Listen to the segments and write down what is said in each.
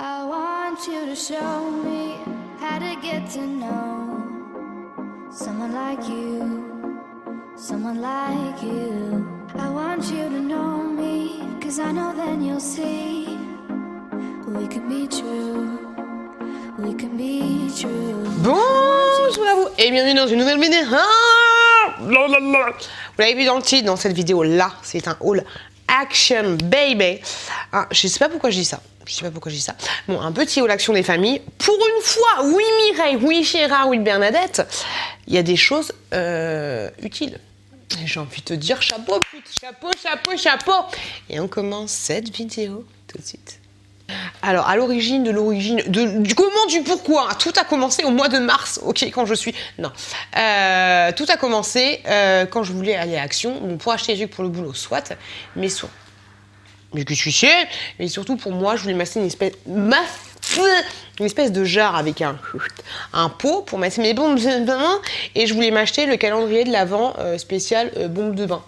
I want you to show me how to get to know someone like you, someone like you. I want you to know me, 'cause I know then you'll see we could be true, we can be true. Bonjour à vous et bienvenue dans une nouvelle vidéo. Vous l'avez vu dans le titre, dans cette vidéo là, c'est un haul action baby. Je sais pas pourquoi je dis ça. Bon, un petit haul action des familles. Pour une fois, oui Mireille, oui Gérard, oui Bernadette, il y a des choses utiles. J'ai envie de te dire chapeau, chapeau. Et on commence cette vidéo tout de suite. Alors, à l'origine, du comment, du pourquoi, tout a commencé au mois de mars, ok, quand je suis... Non. Tout a commencé quand je voulais aller à Action, bon, pour acheter des trucs pour le boulot, soit, mais soit... Mais que je suis chier, mais surtout pour moi, je voulais m'acheter une espèce de jarre avec un pot pour mettre mes bombes de bain, et je voulais m'acheter le calendrier de l'Avent spécial bombe de bain.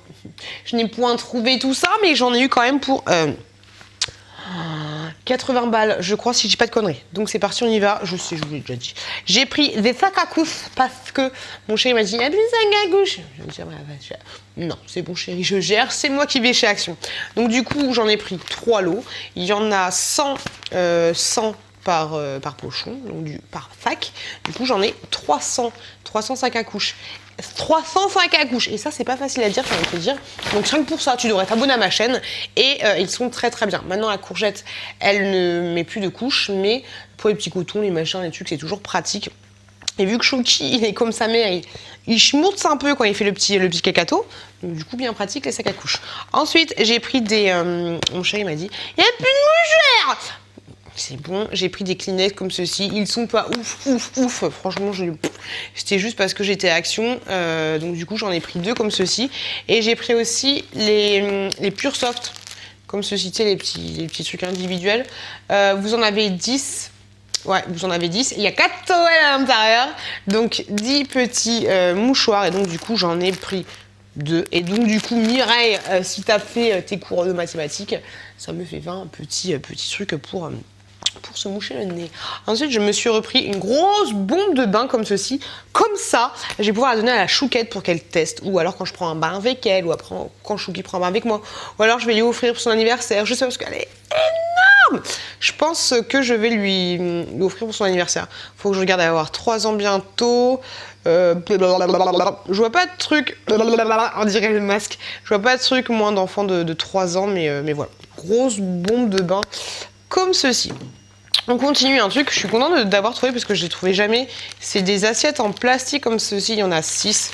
Je n'ai point trouvé tout ça, mais j'en ai eu quand même pour... 80 balles, je crois, si je dis pas de conneries. Donc c'est parti, on y va. Je sais, je vous l'ai déjà dit. J'ai pris des sacs à couche parce que mon chéri m'a dit, il y a plus de sacs à couche. Je me dis, non, c'est bon chéri, je gère, c'est moi qui vais chez Action. Donc du coup, j'en ai pris 3 lots. Il y en a 100 par pochon, donc par sac. Du coup, j'en ai 300 sacs à couche. 300 sacs à couche, et ça c'est pas facile à dire, j'ai envie de te dire. Donc rien que pour ça tu devrais t'abonner à ma chaîne, et ils sont très bien. Maintenant la courgette elle ne met plus de couches, mais pour les petits cotons, les machins, les trucs, c'est toujours pratique. Et vu que Chouki il est comme sa mère, il schmourte un peu quand il fait le petit cacato, donc du coup bien pratique les sacs à couche. Ensuite j'ai pris des mon chéri m'a dit il y a plus de mougères. C'est bon, j'ai pris des Kleenex comme ceci, ils sont pas ouf, franchement c'était juste parce que j'étais à Action, donc du coup j'en ai pris 2 comme ceci, et j'ai pris aussi les Pure Soft, comme ceci, tu sais, les petits trucs individuels, vous en avez 10, ouais, vous en avez 10, il y a 4 towels à l'intérieur, donc 10 petits mouchoirs, et donc du coup j'en ai pris 2, et donc du coup Mireille, si t'as fait tes cours de mathématiques, ça me fait 20 petits trucs pour se moucher le nez. Ensuite, je me suis repris une grosse bombe de bain comme ceci. Comme ça, je vais pouvoir la donner à la Chouquette pour qu'elle teste. Ou alors quand je prends un bain avec elle, ou après quand Chouki prend un bain avec moi. Ou alors je vais lui offrir pour son anniversaire. Je sais parce qu'elle est énorme. Je pense que je vais lui offrir pour son anniversaire. Faut que je regarde, à avoir 3 ans bientôt. Je vois pas de truc. On dirait le masque. Je vois pas de truc moins d'enfants de 3 ans, mais voilà. Grosse bombe de bain comme ceci. On continue un truc que je suis contente d'avoir trouvé parce que je les trouvais jamais. C'est des assiettes en plastique comme ceci. Il y en a 6.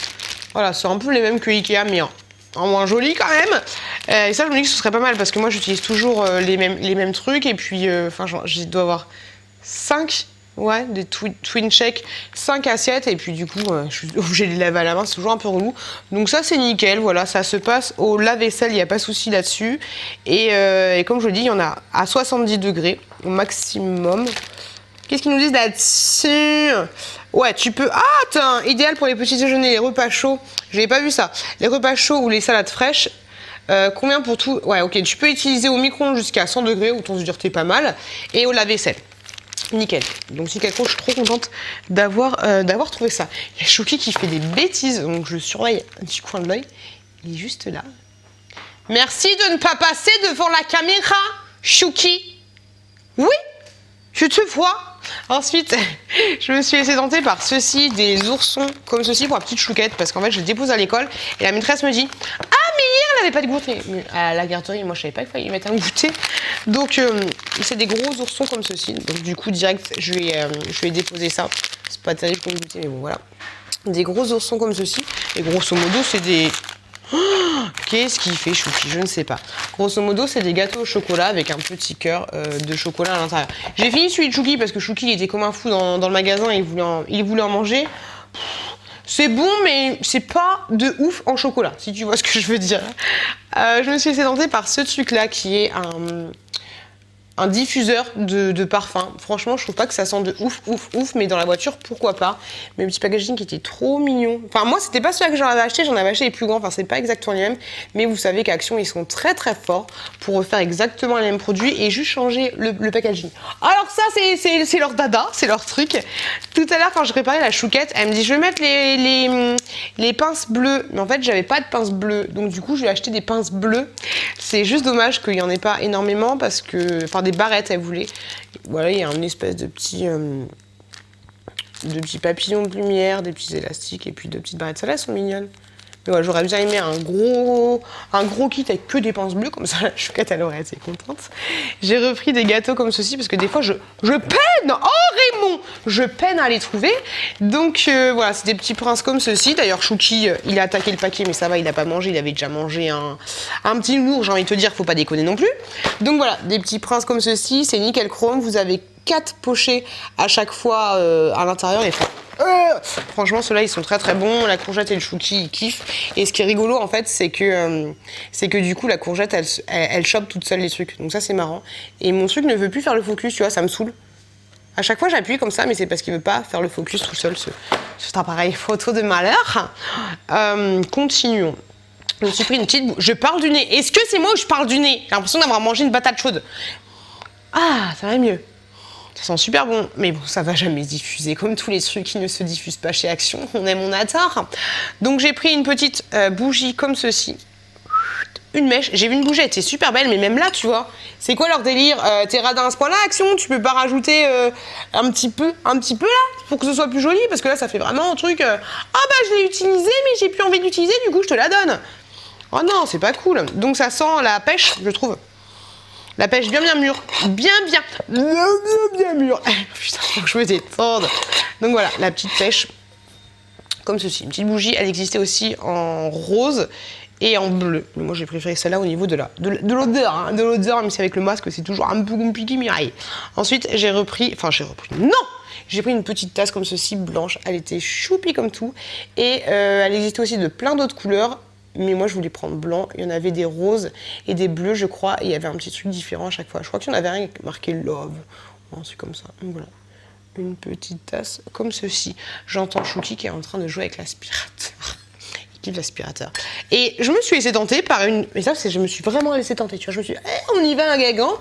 Voilà, c'est un peu les mêmes que Ikea, mais en moins joli quand même. Et ça, je me dis que ce serait pas mal parce que moi, j'utilise toujours les mêmes trucs. Et puis, je dois avoir 5. Ouais, des twin check, 5 assiettes, et puis du coup, je suis obligée de les laver à la main, c'est toujours un peu relou. Donc ça, c'est nickel, voilà, ça se passe au lave-vaisselle, il n'y a pas de souci là-dessus. Et comme je le dis, il y en a à 70 degrés au maximum. Qu'est-ce qu'ils nous disent là-dessus? Ouais, tu peux... Ah, attends, idéal pour les petits déjeuners, les repas chauds. Je n'avais pas vu ça. Les repas chauds ou les salades fraîches. Combien pour tout? Ouais, ok, tu peux utiliser au micro-ondes jusqu'à 100 degrés, autant se dire t'es pas mal. Et au lave-vaisselle. Nickel. Donc si quelque chose, je suis trop contente d'avoir trouvé ça. Il y a Chouki qui fait des bêtises, donc je surveille du coin de l'œil. Il est juste là. Merci de ne pas passer devant la caméra, Chouki. Oui, je te vois. Ensuite, je me suis laissée tenter par ceci, des oursons comme ceci pour la petite Chouquette, parce qu'en fait, je les dépose à l'école et la maîtresse me dit « Ah, mais hier, elle n'avait pas de goûter !» Mais à la garderie, moi, je savais pas qu'il fallait y mettre un goûter. Donc, c'est des gros oursons comme ceci. Donc, du coup, direct, je vais déposer ça. C'est pas terrible pour le goûter, mais bon, voilà. Des gros oursons comme ceci. Et grosso modo, c'est des... Oh, qu'est-ce qu'il fait Chouki? Je ne sais pas. Grosso modo, c'est des gâteaux au chocolat avec un petit cœur de chocolat à l'intérieur. J'ai fini celui de Chouki parce que Chouki il était comme un fou dans le magasin et il voulait en manger. C'est bon, mais c'est pas de ouf en chocolat, si tu vois ce que je veux dire. Je me suis laissée tenter par ce truc-là qui est un diffuseur de parfum. Franchement, je trouve pas que ça sent de ouf, mais dans la voiture, pourquoi pas. Mais le petit packaging qui était trop mignon. Enfin, moi, c'était pas celui que j'en avais acheté les plus grands. Enfin, c'est pas exactement les mêmes, mais vous savez qu'Action, ils sont très forts pour refaire exactement les mêmes produits et juste changer le packaging. Alors ça, c'est leur dada, c'est leur truc. Tout à l'heure, quand je réparais la chouquette, elle me dit, je vais mettre les pinces bleues. Mais en fait, j'avais pas de pinces bleues, donc du coup, je lui ai acheté des pinces bleues. C'est juste dommage qu'il y en ait pas énormément parce que, enfin, des barrettes, elle voulait. Voilà, il y a une espèce de petits papillons de lumière, des petits élastiques et puis de petites barrettes. Celles-là, elles sont mignonnes. Mais ouais, j'aurais bien aimé un gros kit avec que des pinces bleues, comme ça la chouquette elle aurait été contente. J'ai repris des gâteaux comme ceci parce que des fois je peine, oh Raymond, je peine à les trouver. Donc voilà, c'est des petits princes comme ceci. D'ailleurs Chouki, il a attaqué le paquet mais ça va, il a pas mangé, il avait déjà mangé un petit lourd, j'ai envie de te dire, faut pas déconner non plus. Donc voilà, des petits princes comme ceci, c'est nickel chrome, vous avez 4 pochets à chaque fois à l'intérieur et franchement, ceux-là, ils sont très bons. La courgette et le chouki, ils kiffent. Et ce qui est rigolo, en fait, c'est que du coup, la courgette, elle chope toute seule les trucs. Donc ça, c'est marrant. Et mon truc ne veut plus faire le focus, tu vois, ça me saoule. À chaque fois, j'appuie comme ça, mais c'est parce qu'il veut pas faire le focus tout seul, cet appareil photo de malheur. Continuons. Je me suis pris une petite je parle du nez. Est-ce que c'est moi ou je parle du nez? J'ai l'impression d'avoir mangé une patate chaude. Ah, ça va mieux. Ça sent super bon, mais bon, ça va jamais se diffuser, comme tous les trucs qui ne se diffusent pas chez Action, on aime, on adore. Donc j'ai pris une petite bougie comme ceci, une mèche, j'ai vu une bougie, elle était super belle, mais même là, tu vois, c'est quoi leur délire? T'es radin à ce point-là, Action, tu peux pas rajouter un petit peu là, pour que ce soit plus joli, parce que là, ça fait vraiment un truc, ah bah je l'ai utilisé, mais j'ai plus envie de l'utiliser, du coup je te la donne. Oh non, c'est pas cool. Donc ça sent la pêche, je trouve. La pêche bien mûre, bien mûre. Putain, faut que je me détende. Donc voilà, la petite pêche, comme ceci. Une petite bougie, elle existait aussi en rose et en bleu. Mais moi, j'ai préféré celle-là au niveau de l'odeur. Hein. De l'odeur, même si avec le masque, c'est toujours un peu compliqué, Mireille. Ensuite, j'ai pris une petite tasse comme ceci, blanche. Elle était choupie comme tout. Et elle existait aussi de plein d'autres couleurs. Mais moi, je voulais prendre blanc. Il y en avait des roses et des bleus, je crois. Et il y avait un petit truc différent à chaque fois. Je crois qu'il y en avait un marqué Love. Ou un truc comme ça. Donc voilà. Une petite tasse comme ceci. J'entends Chouki qui est en train de jouer avec l'aspirateur. Il kiffe l'aspirateur. Et je me suis laissée tenter par une... Mais ça, je me suis vraiment laissée tenter. Tu vois, je me suis dit, on y va, un gagant.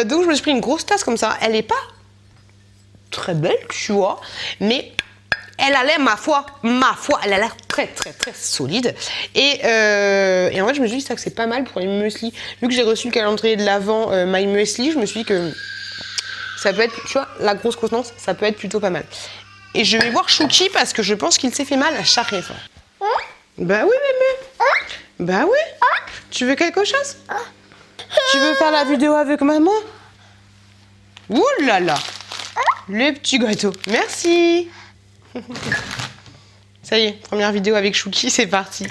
Donc, je me suis pris une grosse tasse comme ça. Elle n'est pas très belle, tu vois. Mais... elle a l'air, ma foi, elle a l'air très solide. Et en fait, je me suis dit que c'est pas mal pour les muesli. Vu que j'ai reçu le calendrier de l'Avent My Muesli, je me suis dit que ça peut être, tu vois, la grosse contenance, ça peut être plutôt pas mal. Et je vais voir Chouki parce que je pense qu'il s'est fait mal à chaque fois. Bah oui, mémé. Bah oui. Tu veux quelque chose? Tu veux faire la vidéo avec maman? Ouh là là. Le petit gâteau. Merci. Ça y est, première vidéo avec Chouki, c'est parti.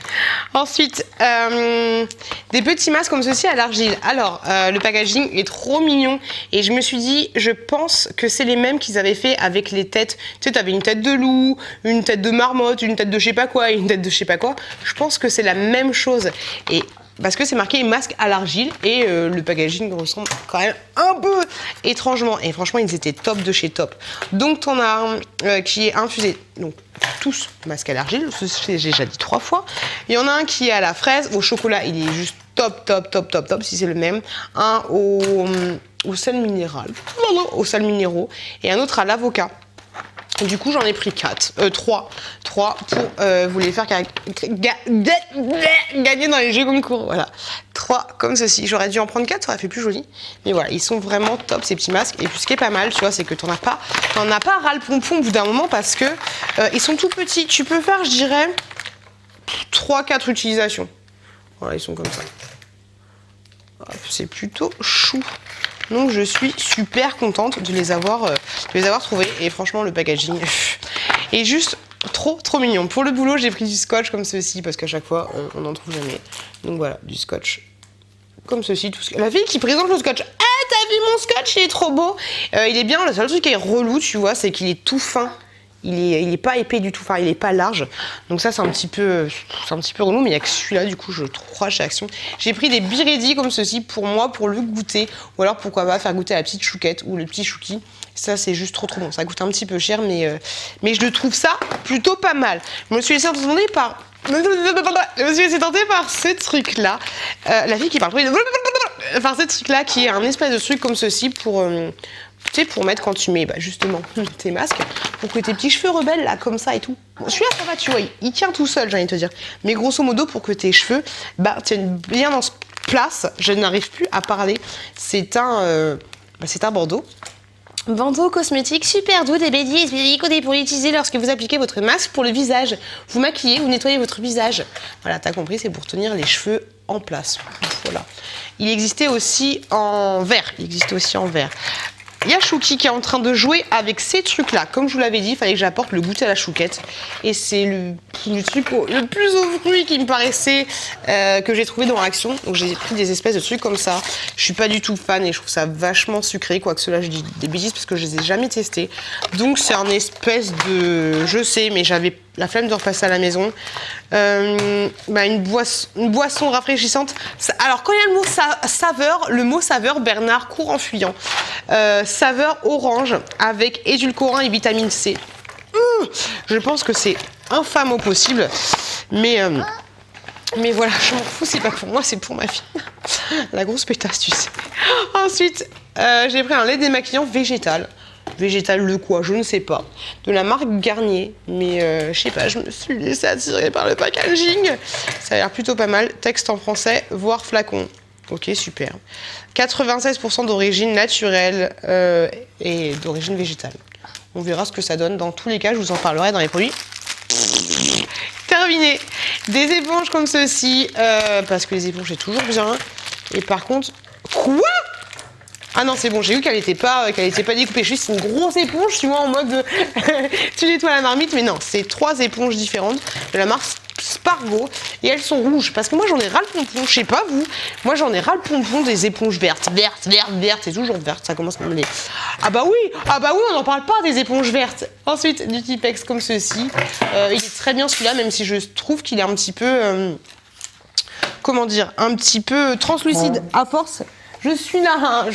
Ensuite, des petits masques comme ceci à l'argile. Alors, le packaging est trop mignon. Et je me suis dit, je pense que c'est les mêmes qu'ils avaient fait avec les têtes. Tu sais, t'avais une tête de loup, une tête de marmotte, une tête de je sais pas quoi, une tête de je sais pas quoi. Je pense que c'est la même chose. Et... parce que c'est marqué masque à l'argile et le packaging ressemble quand même un peu étrangement. Et franchement, ils étaient top de chez top. Donc, t'en as un qui est infusé. Donc, tous masque à l'argile. J'ai déjà dit 3 fois. Il y en a un qui est à la fraise. Au chocolat, il est juste top, si c'est le même. Un au sel minéral. Non, au sel minéraux. Et un autre à l'avocat. Du coup, j'en ai pris 3 pour vous les faire gagner dans les jeux concours. Voilà, 3 comme ceci. J'aurais dû en prendre 4, ça aurait fait plus joli. Mais voilà, ils sont vraiment top ces petits masques. Et puis ce qui est pas mal, tu vois, c'est que t'en as pas ras le pompon au bout d'un moment parce que ils sont tout petits. Tu peux faire, je dirais, 3-4 utilisations. Voilà, ils sont comme ça. C'est plutôt chou. Donc je suis super contente de les avoir trouvés. Et franchement, le packaging est juste trop mignon. Pour le boulot, j'ai pris du scotch comme ceci parce qu'à chaque fois, on n'en trouve jamais. Donc voilà, du scotch comme ceci. La fille qui présente le scotch. T'as vu mon scotch? Il est trop beau. Il est bien. Le seul truc qui est relou, tu vois, c'est qu'il est tout fin. il est pas épais du tout, enfin il est pas large. Donc ça c'est un petit peu relou, mais il y a que celui-là du coup je crois chez Action. J'ai pris des Biredi comme ceci pour moi, pour le goûter, ou alors pourquoi pas faire goûter à la petite chouquette ou le petit chouki. Ça c'est juste trop bon, ça coûte un petit peu cher, mais je le trouve ça plutôt pas mal. Je me suis laissée tenter par ce truc là, la fille qui parle enfin ce truc là qui est un espèce de truc comme ceci pour tu sais, pour mettre quand tu mets justement tes masques, pour que tes petits cheveux rebelles là comme ça et tout. Bon, celui-là ça va, tu vois, il tient tout seul, j'ai envie de te dire. Mais grosso modo, pour que tes cheveux tiennent bien en place, je n'arrive plus à parler. C'est un bandeau. Bandeau cosmétique super doux, des baies codé pour l'utiliser lorsque vous appliquez votre masque pour le visage. Vous maquillez, vous nettoyez votre visage. Voilà, t'as compris, c'est pour tenir les cheveux en place. Voilà. Il existait aussi en vert. Il y a Chouki qui est en train de jouer avec ces trucs-là. Comme je vous l'avais dit, il fallait que j'apporte le goûter à la chouquette. Et c'est le truc le plus au fruit qui me paraissait que j'ai trouvé dans Action. Donc j'ai pris des espèces de trucs comme ça. Je suis pas du tout fan et je trouve ça vachement sucré. Quoique cela, je dis des bêtises parce que je les ai jamais testés. Donc c'est un espèce de... Je sais, mais j'avais la flemme de repasser à la maison. Une boisson rafraîchissante. Alors quand il y a le mot saveur, Bernard court en fuyant. Saveur orange avec édulcorant et vitamine C. Je pense que c'est infâme au possible, mais voilà, je m'en fous, c'est pas pour moi, c'est pour ma fille. La grosse pétasse, tu sais. Ensuite, j'ai pris un lait démaquillant végétal. Végétal de quoi? Je ne sais pas. De la marque Garnier. Mais je sais pas, je me suis laissée attirer par le packaging. Ça a l'air plutôt pas mal. Texte en français, voire flacon. Ok, super. 96% d'origine naturelle et d'origine végétale. On verra ce que ça donne. Dans tous les cas, je vous en parlerai dans les produits. Terminé. Des éponges comme ceci, parce que les éponges, c'est toujours bien. Et par contre... Quoi? Ah non, c'est bon, j'ai vu qu'elle était pas découpée. Juste une grosse éponge, tu vois, en mode de... tu nettoies la marmite, mais non, c'est 3 éponges différentes de la marque Spargo et elles sont rouges parce que moi j'en ai ras le pompon, je sais pas vous, moi j'en ai ras le pompon des éponges vertes, c'est toujours verte, ça commence à me les... Ah bah oui, on n'en parle pas des éponges vertes. Ensuite, du Tipex comme ceci, il est très bien celui-là, même si je trouve qu'il est un petit peu, un petit peu translucide à force. Je suis là,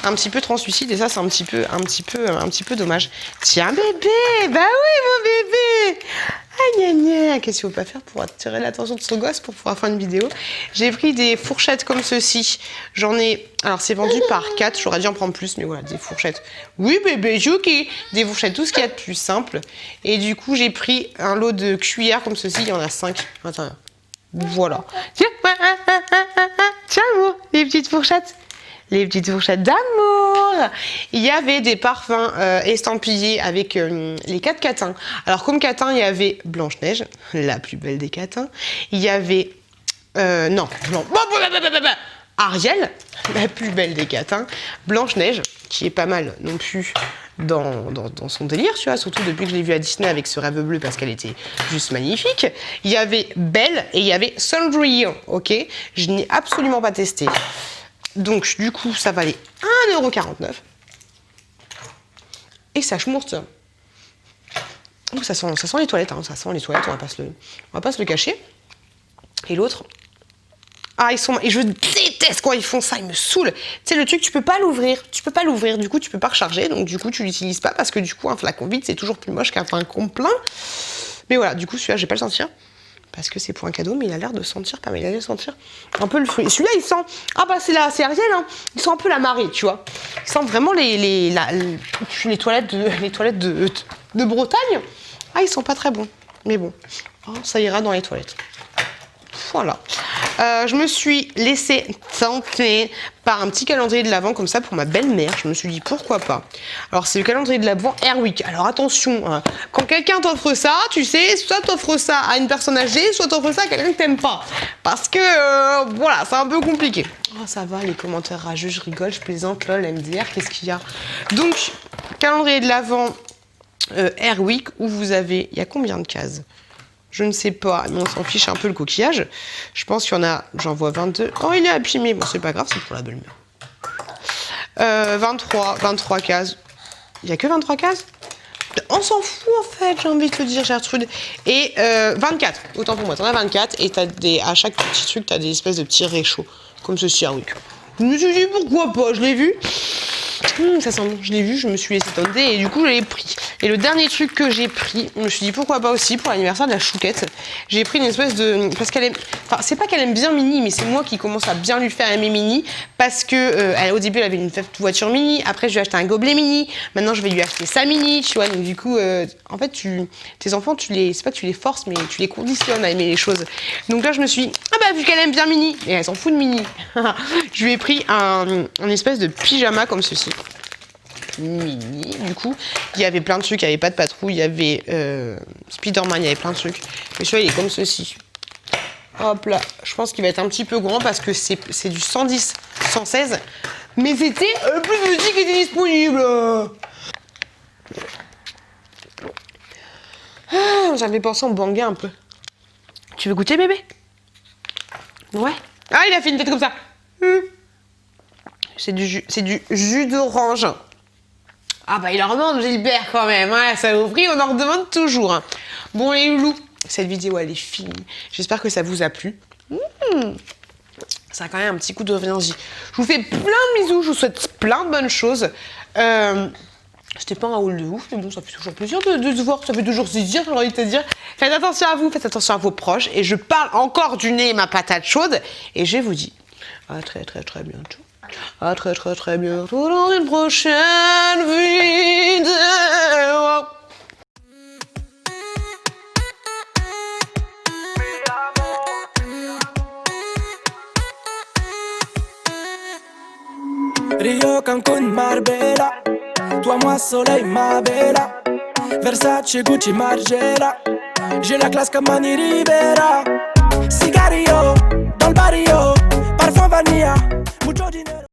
un petit peu translucide et ça c'est un petit peu dommage. Tiens bébé, bah oui mon bébé. Ah qu'est-ce qu'il faut pas faire pour attirer l'attention de son gosse pour pouvoir faire une vidéo. J'ai pris des fourchettes comme ceci. J'en ai, alors c'est vendu par 4, j'aurais dû en prendre plus, mais voilà, des fourchettes. Oui bébé, Chouki, des fourchettes, tout ce qu'il y a de plus simple. Et du coup j'ai pris un lot de cuillères comme ceci, il y en a 5. Attends. Voilà. Tiens, amour, les petites fourchettes. Les petites fourchettes d'amour. Il y avait des parfums estampillés avec les 4 catins. Alors, comme catin, il y avait Blanche-Neige, la plus belle des catins. Il y avait... Ariel, la plus belle des catins. Blanche-Neige, qui est pas mal non plus dans son délire, tu vois, surtout depuis que je l'ai vue à Disney avec ce rêve bleu parce qu'elle était juste magnifique. Il y avait Belle et il y avait Cendrillon, ok? Je n'ai absolument pas testé. Donc, du coup, ça valait 1,49 €. Et ça schmourte. Donc, ça sent les toilettes, hein, ça sent les toilettes, on va pas se le cacher. Et l'autre... Ah, et je déteste quand ils font ça, ils me saoulent. Tu sais, le truc, tu peux pas l'ouvrir, du coup, tu peux pas recharger, donc du coup, tu l'utilises pas parce que du coup, un flacon vide, c'est toujours plus moche qu'un flacon plein. Mais voilà, du coup, celui-là, je vais pas le sentir parce que c'est pour un cadeau, mais il a l'air de sentir pas mal, il a l'air de sentir un peu le fruit. Celui-là, il sent, c'est Ariel, hein. Il sent un peu la marée, tu vois. Il sent vraiment les toilettes de Bretagne. Ah, ils sont pas très bons, mais bon, ça ira dans les toilettes. Voilà. Je me suis laissée tenter par un petit calendrier de l'Avent comme ça pour ma belle-mère. Je me suis dit pourquoi pas. Alors c'est le calendrier de l'Avent Airwick. Alors attention, hein, quand quelqu'un t'offre ça, tu sais, soit t'offres ça à une personne âgée, soit t'offres ça à quelqu'un que t'aimes pas. Parce que voilà, c'est un peu compliqué. Oh ça va, les commentaires rageux, je rigole, je plaisante, lol, MDR, qu'est-ce qu'il y a? Donc, calendrier de l'Avent Airwick où vous avez, il y a combien de cases? Je ne sais pas, mais on s'en fiche un peu le coquillage. Je pense qu'il y en a, j'en vois 22. Oh, il est abîmé. Bon, c'est pas grave, c'est pour la belle-mère. 23 cases. Il n'y a que 23 cases? Oh, On s'en fout en fait, j'ai envie de te dire, Gertrude. Et 24, autant pour moi, t'en as 24 et à chaque petit truc, t'as des espèces de petits réchauds, comme ceci, ah oui. Je me suis dit pourquoi pas, je l'ai vu. Ça sent bon, je l'ai vu, je me suis laissé tenter et du coup je l'ai pris. Et le dernier truc que j'ai pris, je me suis dit pourquoi pas aussi pour l'anniversaire de la chouquette. J'ai pris une espèce de... Parce qu'elle aime... Enfin, c'est pas qu'elle aime bien Mini, mais c'est moi qui commence à bien lui faire aimer Mini. Parce que au début elle avait une voiture Mini, après je lui ai acheté un gobelet Mini, maintenant je vais lui acheter sa Mini, tu vois. Donc du coup, en fait, tes enfants, c'est pas que tu les forces, mais tu les conditionnes à aimer les choses. Donc là je me suis dit, ah bah vu qu'elle aime bien Mini, et elle s'en fout de Mini, je lui ai pris un espèce de pyjama comme ceci. Mini, du coup, il y avait plein de trucs, il n'y avait pas de patrouille, il y avait Spider-Man, il y avait plein de trucs. Mais celui-là, il est comme ceci. Hop là, je pense qu'il va être un petit peu grand parce que c'est du 110, 116. Mais c'était le plus petit qui était disponible. J'avais pensé en banger un peu. Tu veux goûter, bébé? Ouais. Ah, il a fait une tête comme ça. C'est du jus d'orange. Ah bah il en redemande Gilbert quand même, hein. Ça vous prie, on en redemande toujours. Hein. Bon les loulous, cette vidéo elle est finie. J'espère que ça vous a plu. Ça a quand même un petit coup d'énergie. Je vous fais plein de bisous, je vous souhaite plein de bonnes choses. C'était pas un haul de ouf, mais bon, ça fait toujours plaisir de se voir, ça fait toujours plaisir, j'ai envie de te dire. Faites attention à vous, faites attention à vos proches. Et je parle encore du nez et ma patate chaude. Et je vous dis à très bientôt. À très bientôt dans une prochaine vidéo. Rio, Cancun, Marbella. Toi, moi, soleil, ma bella. Versace, Gucci, Margiela. J'ai la classe comme Manny Rivera. Cigarillo, dans le barrio. Parfum vanilla, mucho dinero.